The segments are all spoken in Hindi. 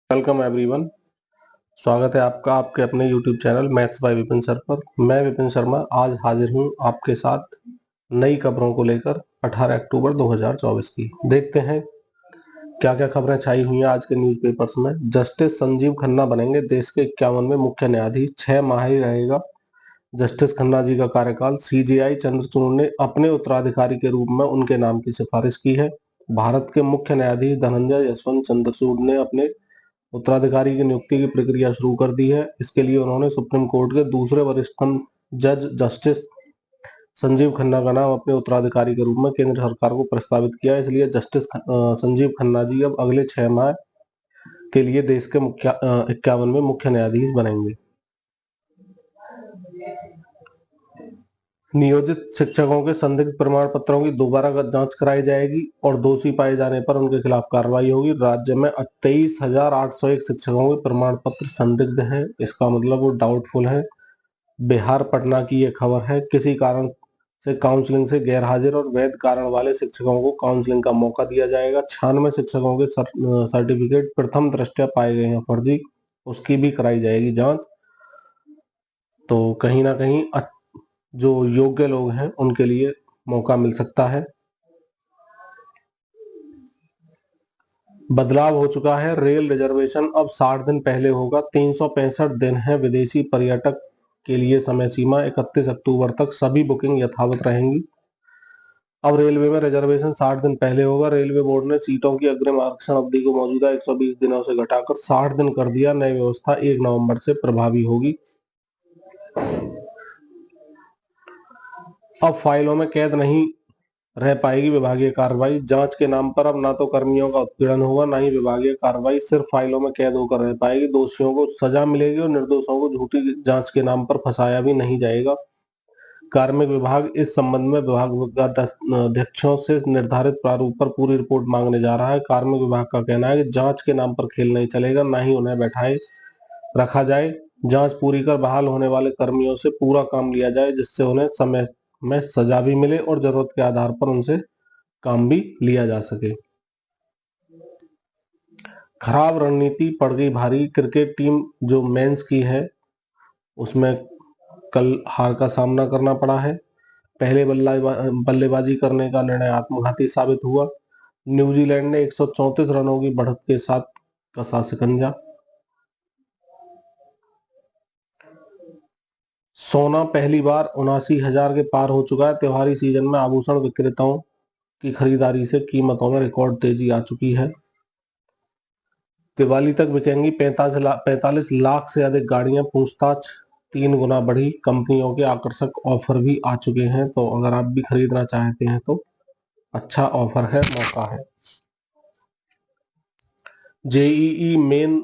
Welcome everyone. स्वागत है आपका आपके अपने YouTube channel maths by Vipin sir पर। मैं विपिन शर्मा आज हाजिर हूं आपके साथ नई खबरों को लेकर 18 अक्टूबर 2024 की। देखते हैं क्या क्या खबरें छाई हुई हैं आज के न्यूज़पेपर्स में। जस्टिस संजीव खन्ना बनेंगे देश के 51वें मुख्य न्यायाधीश। 6 माह ही रहेगा जस्टिस खन्ना जी का कार्यकाल। CJI चंद्रचूड़ ने अपने उत्तराधिकारी के रूप में उनके नाम की सिफारिश की है। भारत के मुख्य न्यायाधीश धनंजय यशवंत चंद्रचूड़ ने अपने उत्तराधिकारी की नियुक्ति की प्रक्रिया शुरू कर दी है। इसके लिए उन्होंने सुप्रीम कोर्ट के दूसरे वरिष्ठतम जज जस्टिस संजीव खन्ना का नाम अपने उत्तराधिकारी के रूप में केंद्र सरकार को प्रस्तावित किया। इसलिए जस्टिस संजीव खन्ना जी अब अगले 6 माह के लिए देश के 51वें मुख्य न्यायाधीश बनेंगे। नियोजित शिक्षकों के संदिग्ध प्रमाण पत्रों की दोबारा जांच कराई जाएगी और दोषी पाए जाने पर उनके खिलाफ कार्रवाई होगी। राज्य में 23,801 शिक्षकों के प्रमाण पत्र संदिग्ध हैं। इसका मतलब वो डाउटफुल है। बिहार पटना की ये खबर है। किसी कारण से काउंसलिंग से गैर हाजिर और वैध कारण वाले शिक्षकों को काउंसलिंग का मौका दिया जाएगा। 96 शिक्षकों के सर्टिफिकेट प्रथम दृष्टया पाए गए हैं फर्जी, उसकी भी कराई जाएगी जांच। तो कहीं ना कहीं जो योग्य लोग हैं उनके लिए मौका मिल सकता है। बदलाव हो चुका है। रेल रिजर्वेशन अब 60 दिन पहले होगा। 365 दिन है विदेशी पर्यटक के लिए समय सीमा। 31 अक्टूबर तक सभी बुकिंग यथावत रहेंगी। अब रेलवे में रिजर्वेशन 60 दिन पहले होगा। रेलवे बोर्ड ने सीटों की अग्रिम आरक्षण अवधि को मौजूदा 120 दिनों से घटाकर 60 दिन कर दिया। नई व्यवस्था 1 नवंबर से प्रभावी होगी। अब फाइलों में कैद नहीं रह पाएगी विभागीय कार्रवाई। जांच के नाम पर अब ना तो कर्मियों का उत्पीड़न होगा, ना ही विभागीय कार्रवाई। सिर्फ फाइलों में कैद होकर रह पाएगी। दोषियों को सजा मिलेगी और निर्दोषों को झूठी जांच के नाम पर फंसाया भी नहीं जाएगा। कार्मिक विभाग इस संबंध में विभागाध्यक्षों से निर्धारित प्रारूप पर पूरी रिपोर्ट मांगने जा रहा है। कार्मिक विभाग का कहना है कि जांच के नाम पर खेल नहीं चलेगा, ना ही उन्हें बैठाए रखा जाए। जांच पूरी कर बहाल होने वाले कर्मियों से पूरा काम लिया जाए, जिससे उन्हें समय में सजा भी मिले और जरूरत के आधार पर उनसे काम भी लिया जा सके। खराब रणनीति पड़ गई भारी। क्रिकेट टीम जो मेंस की है उसमें कल हार का सामना करना पड़ा है। पहले बल्लेबाजी करने का निर्णय आत्मघाती साबित हुआ। न्यूजीलैंड ने 134 रनों की बढ़त के साथ कसा शिकंजा। सोना पहली बार 79,000 के पार हो चुका है। त्योहारी सीजन में आभूषण विक्रेताओं की खरीदारी से कीमतों में रिकॉर्ड तेजी आ चुकी है। दिवाली तक बिकेंगी 45 लाख से अधिक गाड़ियां। पूछताछ 3 गुना बढ़ी। कंपनियों के आकर्षक ऑफर भी आ चुके हैं, तो अगर आप भी खरीदना चाहते हैं तो अच्छा ऑफर है, मौका है। जेईई मेन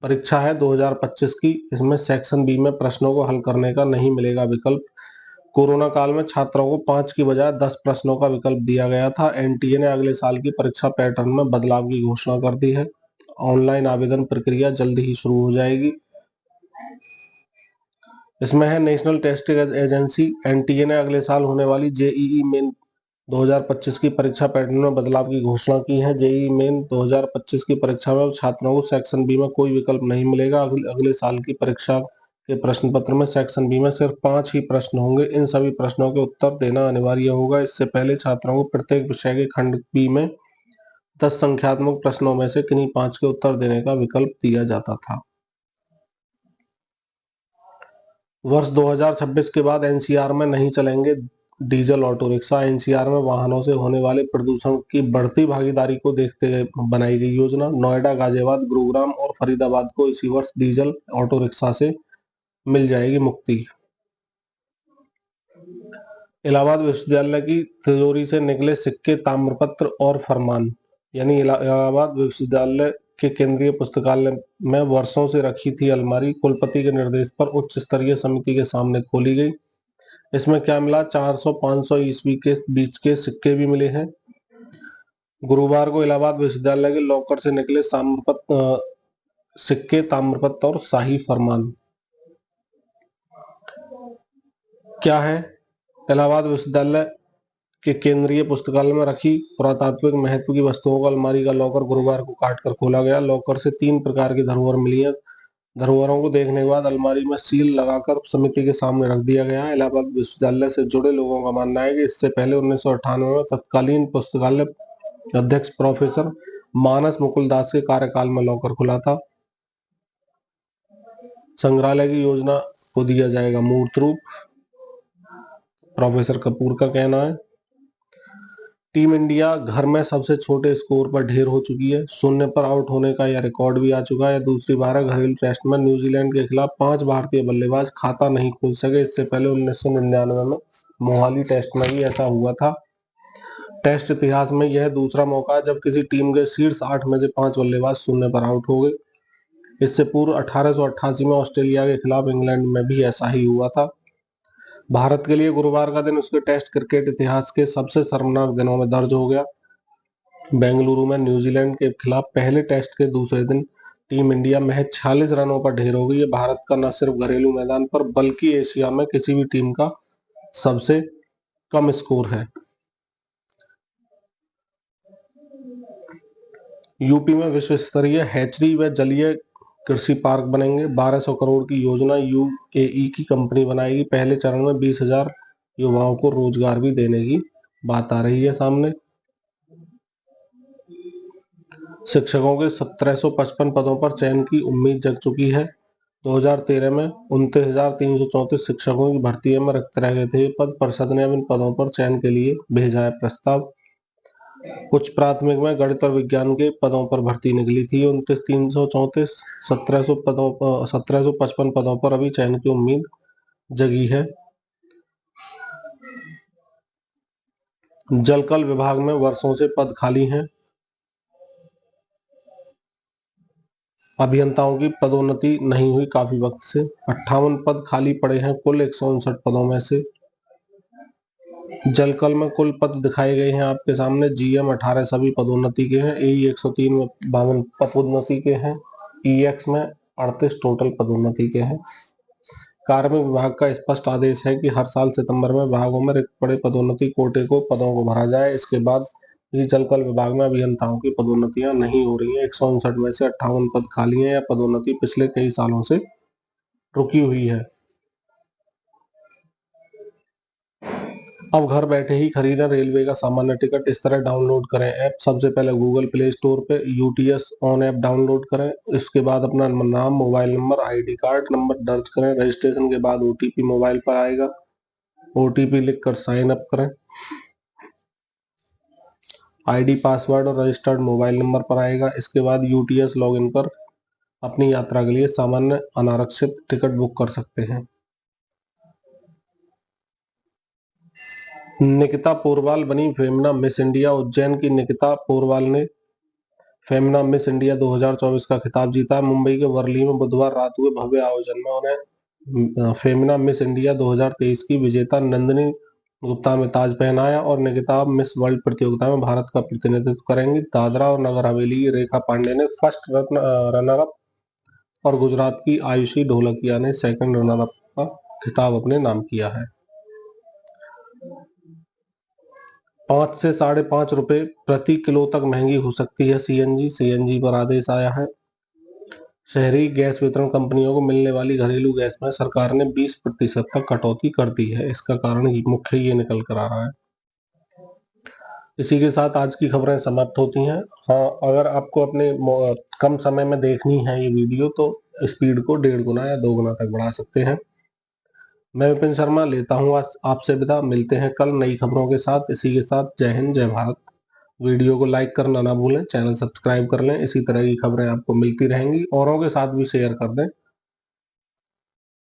परीक्षा है 2025 की। इसमें सेक्शन बी में प्रश्नों को हल करने का नहीं मिलेगा विकल्प। कोरोना काल में छात्रों को 5 की बजाय 10 प्रश्नों का विकल्प दिया गया था। एनटीए ने अगले साल की परीक्षा पैटर्न में बदलाव की घोषणा कर दी है। ऑनलाइन आवेदन प्रक्रिया जल्द ही शुरू हो जाएगी। इसमें है नेशनल टेस्टिंग एजेंसी एनटीए ने अगले साल होने वाली जेईई मेन 2025 की परीक्षा पैटर्न में बदलाव की घोषणा की है। जेईई मेन 2025 की परीक्षा में छात्रों को सेक्शन बी में कोई विकल्प नहीं मिलेगा। अगले साल की परीक्षा के प्रश्न पत्र में सेक्शन बी में सिर्फ 5 ही प्रश्न होंगे। इन सभी प्रश्नों के उत्तर देना अनिवार्य होगा। इससे पहले छात्रों को प्रत्येक विषय के खंड बी में 10 संख्यात्मक प्रश्नों में से किन्हीं 5 के उत्तर देने का विकल्प दिया जाता था। वर्ष 2026 के बाद एनसीआर में नहीं चलेंगे डीजल ऑटो रिक्शा। एनसीआर में वाहनों से होने वाले प्रदूषण की बढ़ती भागीदारी को देखते हुए बनाई गई योजना। नोएडा, गाजियाबाद, गुरुग्राम और फरीदाबाद को इसी वर्ष डीजल ऑटो रिक्शा से मिल जाएगी मुक्ति। इलाहाबाद विश्वविद्यालय की तिजोरी से निकले सिक्के, ताम्रपत्र और फरमान। यानी इलाहाबाद विश्वविद्यालय के केंद्रीय पुस्तकालय में वर्षों से रखी थी अलमारी, कुलपति के निर्देश पर उच्च स्तरीय समिति के सामने खोली गई। इसमें क्या मिला? 400-500 ईस्वी के बीच के सिक्के भी मिले हैं। गुरुवार को इलाहाबाद विश्वविद्यालय के लॉकर से निकले सिक्के, ताम्रपत्र और शाही फरमान। क्या है? इलाहाबाद विश्वविद्यालय कि केंद्रीय पुस्तकालय में रखी पुरातात्विक महत्व की वस्तुओं का अलमारी का लॉकर गुरुवार को काटकर खोला गया। लॉकर से 3 प्रकार की धरोहर मिली है। धरोहरों को देखने के बाद अलमारी में सील लगाकर समिति के सामने रख दिया गया है। इलाहाबाद विश्वविद्यालय से जुड़े लोगों का मानना है कि इससे पहले 1998 में तत्कालीन पुस्तकालय अध्यक्ष प्रोफेसर मानस मुकुल दास के कार्यकाल में लॉकर खुला था। संग्रहालय की योजना को दिया जाएगा मूर्त रूप, प्रोफेसर कपूर का कहना है। टीम इंडिया घर में सबसे छोटे स्कोर पर ढेर हो चुकी है। 0 पर आउट होने का यह रिकॉर्ड भी आ चुका है। दूसरी बार घरेलू टेस्ट में न्यूजीलैंड के खिलाफ 5 भारतीय बल्लेबाज खाता नहीं खोल सके। इससे पहले 1999 में मोहाली टेस्ट में भी ऐसा हुआ था। टेस्ट इतिहास में यह दूसरा मौका है जब किसी टीम के शीर्ष 8 में से 5 बल्लेबाज 0 पर आउट हो गए। इससे पूर्व 1888 में ऑस्ट्रेलिया के खिलाफ इंग्लैंड में भी ऐसा ही हुआ था। भारत के लिए गुरुवार का दिन उसके टेस्ट क्रिकेट इतिहास के सबसे शर्मनाक दिनों में दर्ज हो गया। बेंगलुरु में न्यूजीलैंड के खिलाफ पहले टेस्ट के दूसरे दिन टीम इंडिया महज 46 रनों पर ढेर हो गई। ये भारत का न सिर्फ घरेलू मैदान पर बल्कि एशिया में किसी भी टीम का सबसे कम स्कोर है। यूपी में विश्व स्तरीय हैचरी व जलीय कृषि पार्क बनेंगे। 1200 करोड़ की योजना यूएई की कंपनी बनाएगी। पहले चरण में 20,000 युवाओं को रोजगार भी देने की बात आ रही है सामने। शिक्षकों के 1755 पदों पर चयन की उम्मीद जग चुकी है। 2013 में 29,334 शिक्षकों की भर्ती में रिक्त रह गए थे पद। परिषद ने अब इन पदों पर चयन के लिए भेजा है प्रस्ताव। उच्च प्राथमिक में गणित और विज्ञान के पदों पर भर्ती निकली थी। 29,334 1755 पदों पर अभी चयन की उम्मीद जगी है। जलकल विभाग में वर्षों से पद खाली हैं। अभियंताओं की पदोन्नति नहीं हुई काफी वक्त से। 58 पद खाली पड़े हैं कुल 159 पदों में से। जलकल में कुल पद दिखाए गए हैं आपके सामने। जीएम 18 सभी पदोन्नति के हैं। एई 103 में 52 पदोन्नति के हैं। ईएक्स में 38 टोटल पदोन्नति के हैं। कार्मिक विभाग का स्पष्ट आदेश है कि हर साल सितंबर में विभागों में रिक्त पड़े पदोन्नति कोटे को पदों को भरा जाए। इसके बाद भी जलकल विभाग में अभियंताओं की पदोन्नतियां नहीं हो रही हैं। 159 में से 58 पद खाली हैं। यह पदोन्नति पिछले कई सालों से रुकी हुई है। अब घर बैठे ही खरीदें रेलवे का सामान्य टिकट। इस तरह डाउनलोड करें ऐप। सबसे पहले गूगल प्ले स्टोर पे यूटीएस ऑन ऐप डाउनलोड करें। इसके बाद अपना नाम, mobile number, ID card number दर्ज करें। रजिस्ट्रेशन के बाद ओटीपी मोबाइल पर आएगा। ओटीपी लिखकर साइन अप करें। आईडी, पासवर्ड और रजिस्टर्ड मोबाइल नंबर पर आएगा। इसके बाद यूटीएस लॉगिन कर अपनी यात्रा के लिए सामान्य अनारक्षित टिकट बुक कर सकते हैं। निकिता पोरवाल बनी फेमना मिस इंडिया। उज्जैन की निकिता पोरवाल ने फेमना मिस इंडिया 2024 का खिताब जीता। मुंबई के वर्ली में बुधवार रात हुए भव्य आयोजन में उन्हें फेमना मिस इंडिया 2023 की विजेता नंदिनी गुप्ता में ताज पहनाया और निकिता मिस वर्ल्ड प्रतियोगिता में भारत का प्रतिनिधित्व करेंगी। दादरा और नगर हवेली की रेखा पांडे ने फर्स्ट रनर अप और गुजरात की आयुषी ढोलकिया ने सेकंड रनर अप का खिताब अपने नाम किया है। 5 से 5.5 रुपए प्रति किलो तक महंगी हो सकती है सीएनजी पर आदेश आया है। शहरी गैस वितरण कंपनियों को मिलने वाली घरेलू गैस में सरकार ने 20% तक कटौती कर दी है। इसका कारण मुख्य ये निकल कर आ रहा है। इसी के साथ आज की खबरें समाप्त होती हैं। हाँ, अगर आपको अपने कम समय में देखनी है ये वीडियो तो स्पीड को 1.5 गुना या 2 गुना तक बढ़ा सकते हैं। मैं विपिन शर्मा लेता हूँ आज आपसे विदा। मिलते हैं कल नई खबरों के साथ। इसी के साथ जय हिंद, जय भारत। वीडियो को लाइक करना ना भूलें, चैनल सब्सक्राइब कर लें। इसी तरह की खबरें आपको मिलती रहेंगी। औरों के साथ भी शेयर कर दें